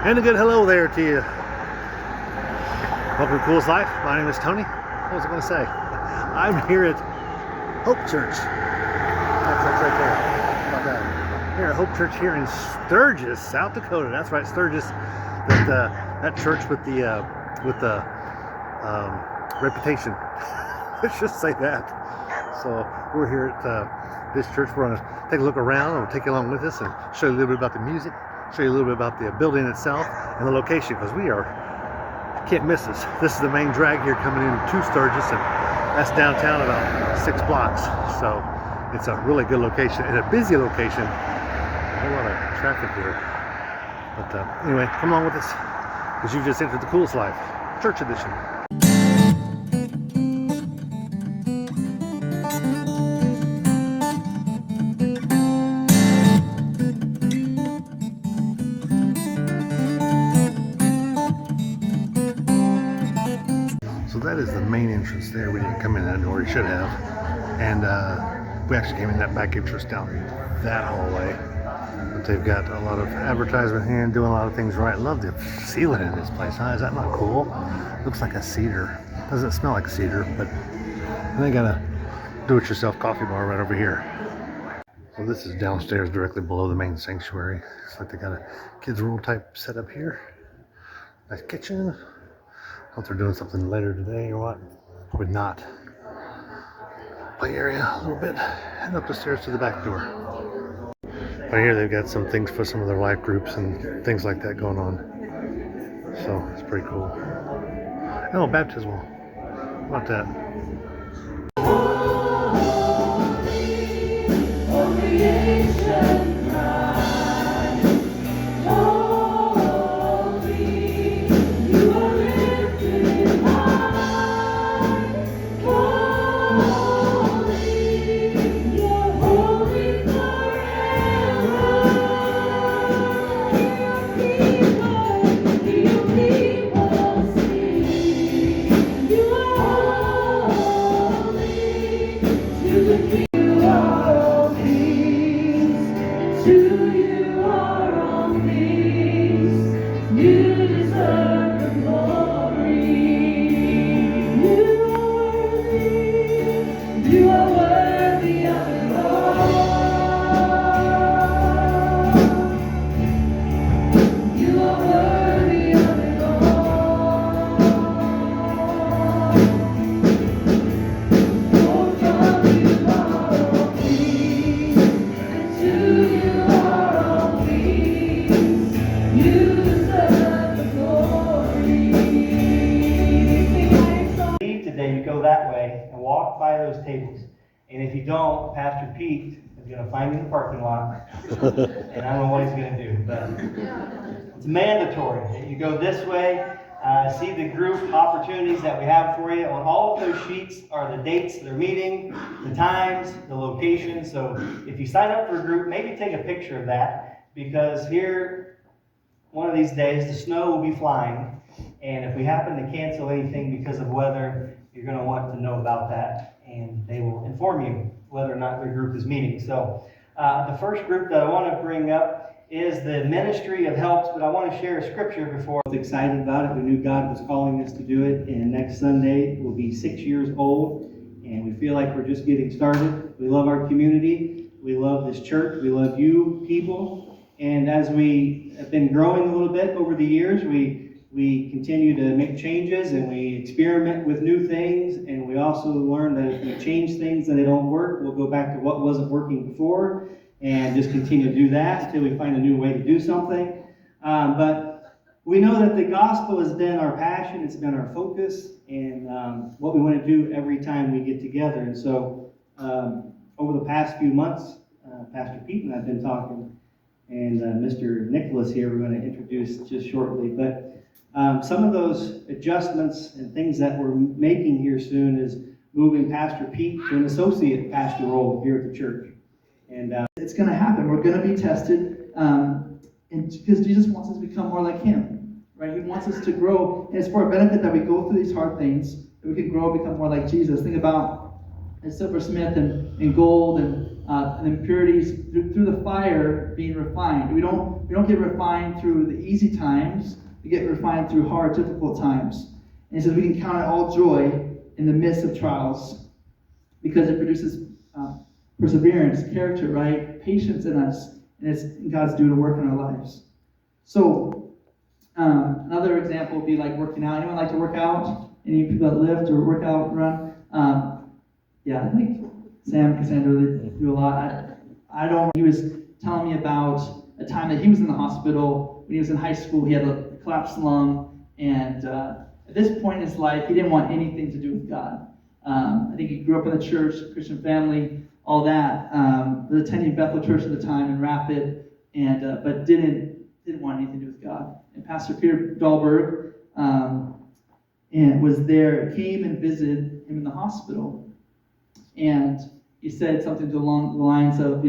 And a good hello there to you. Welcome to Coolest Life. My name is Tony. What was I going to say? I'm here at Hope Church. That church right there. How about that? Here at Hope Church here in Sturgis, South Dakota. That's right, Sturgis. That church with the reputation. Let's just say that. So we're here at this church. We're going to take a look around and we'll take you along with us and show you a little bit about the music, show you a little bit about the building itself and the location, because can't miss us. This is the main drag here coming into Sturgis, and that's downtown about 6 blocks. So it's a really good location and a busy location. A whole lot of traffic here. But anyway, come along with us, because you just entered the Coolest Life Church Edition. So that is the main entrance there. We didn't come in that door, we should have. And we actually came in that back entrance down that hallway. But they've got a lot of advertisement here and doing a lot of things right. Love the ceiling in this place, huh? Is that not cool? Looks like a cedar. Doesn't smell like cedar, but they got a do-it-yourself coffee bar right over here. So this is downstairs directly below the main sanctuary. Looks like they got a kids' room type setup here. Nice kitchen. I hope they're doing something later today or what. Probably not. Play area a little bit. And up the stairs to the back door. Right here they've got some things for some of their life groups and things like that going on. So it's pretty cool. Oh, baptismal. How about that? Tables. And if you don't, Pastor Pete is going to find you in the parking lot. And I don't know what he's going to do, but it's mandatory that you go this way. See the group opportunities that we have for you. On all of those sheets are the dates they're meeting, the times, the location. So if you sign up for a group, maybe take a picture of that, because here, one of these days, the snow will be flying. And if we happen to cancel anything because of weather, you're going to want to know about that. And they will inform you whether or not their group is meeting. So the first group that I want to bring up is the Ministry of Helps, but I want to share a scripture before. I was excited about it. We knew God was calling us to do it, and next Sunday will be 6 years old, and we feel like we're just getting started. We love our community. We love this church. We love you people. And as we have been growing a little bit over the years, we continue to make changes, and we experiment with new things, and we also learn that if we change things and they don't work, we'll go back to what wasn't working before and just continue to do that until we find a new way to do something. But we know that the gospel has been our passion, it's been our focus, and what we want to do every time we get together. And so over the past few months, Pastor Pete and I have been talking, and Mr. Nicholas here we're going to introduce just shortly. But some of those adjustments and things that we're making here soon is moving Pastor Pete to an associate pastor role here at the church. And it's going to happen. We're going to be tested, and because Jesus wants us to become more like Him, right? He wants us to grow, and it's for our benefit that we go through these hard things, that we can grow and become more like Jesus. Think about silversmith and gold and impurities through the fire being refined. We don't we don't get refined through the easy times. We get refined through hard, difficult times. And he says we can count it all joy in the midst of trials because it produces perseverance, character, right? Patience in us. And it's God's due to work in our lives. So another example would be like working out. Anyone like to work out? Any people that lift or work out, run? Yeah, I think Sam, Cassandra, they do a lot. I don't. He was telling me about a time that he was in the hospital when he was in high school. He had a collapsed lung, and at this point in his life, he didn't want anything to do with God. I think he grew up in the church, Christian family, all that. Was attending Bethel Church at the time in Rapid, and but didn't want anything to do with God. And Pastor Peter Dahlberg and was there, came and visited him in the hospital, and he said something along the lines of,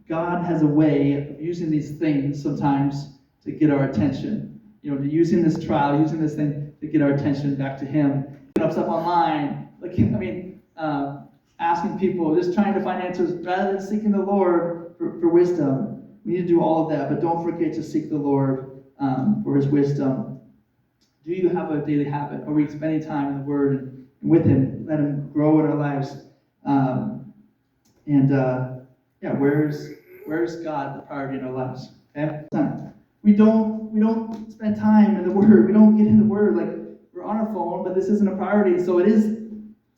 God has a way of using these things sometimes to get our attention. To using this trial, using this thing to get our attention back to Him. Stuff online, asking people, just trying to find answers rather than seeking the Lord for wisdom. We need to do all of that, but don't forget to seek the Lord for His wisdom. Do you have a daily habit? Are we spending time in the Word and with Him? Let Him grow in our lives. Where's God the priority in our lives? Okay? We don't spend time in the Word. We don't get in the Word. Like, we're on our phone, but this isn't a priority. So it is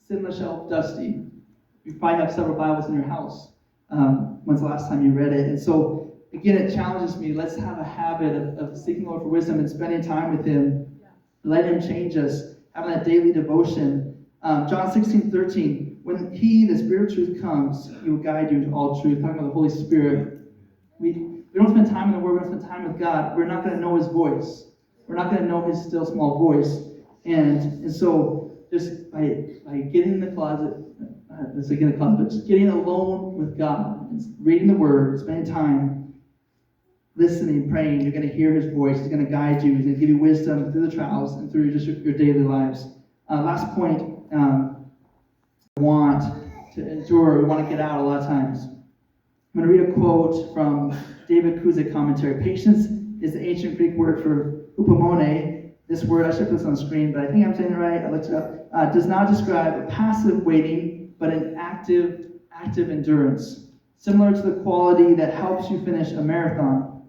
sit on the shelf, dusty. You probably have several Bibles in your house. When's the last time you read it? And so, again, it challenges me. Let's have a habit of seeking the Lord for wisdom and spending time with Him. Let Him change us. Having that daily devotion. John 16:13. When He, the Spirit of truth, comes, He will guide you into all truth. Talking about the Holy Spirit. We don't spend time in the Word. We don't spend time with God. We're not going to know His voice. We're not going to know His still small voice. And so just by getting in the closet, but just getting alone with God, and reading the Word, spending time, listening, praying, you're going to hear His voice. He's going to guide you. He's going to give you wisdom through the trials and through just your daily lives. Last point, want to endure, we want to get out a lot of times. I'm going to read a quote from David Kuzik commentary. Patience is the ancient Greek word for upomone. This word, I should put this on the screen, but I think I'm saying it right. I looked it up. Does not describe a passive waiting, but an active endurance, similar to the quality that helps you finish a marathon.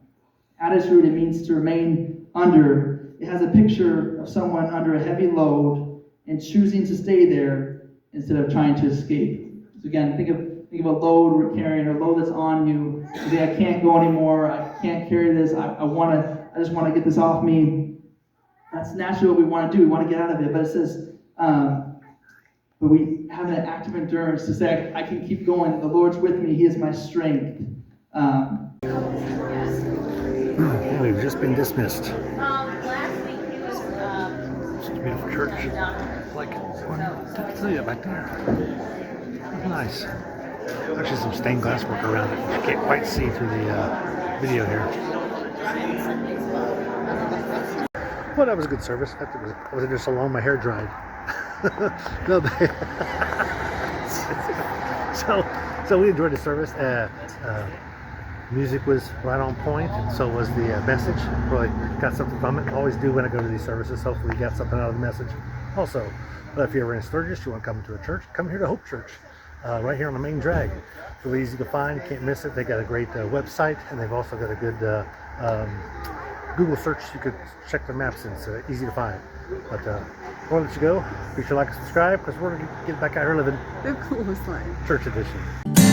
At its root, it means to remain under. It has a picture of someone under a heavy load and choosing to stay there instead of trying to escape. So again, think of a load we're carrying, or a load that's on you. You say, I can't go anymore. I can't carry this. I just want to get this off me. That's naturally what we want to do. We want to get out of it. But it says, but we have an active endurance to say, I can keep going. The Lord's with me. He is my strength. We've just been dismissed. Last week he was It's a beautiful church. Like, I see it back there. Nice. Actually, some stained glass work around it. You can't quite see through the video here. Well, that was a good service. I was just alone. My hair dried. No, so we enjoyed the service. Music was right on point, and so was the message. Really got something from it. Always do when I go to these services. Hopefully you got something out of the message. Also, if you're ever in Sturgis, you want to come to a church, come here to Hope Church. Right here on the main drag. It's really easy to find. You can't miss it. They got a great website, and they've also got a good Google search. You could check the maps in. It's easy to find. But before I let you go, be sure to like and subscribe, because we're going to get back out here living The coolest line. church edition.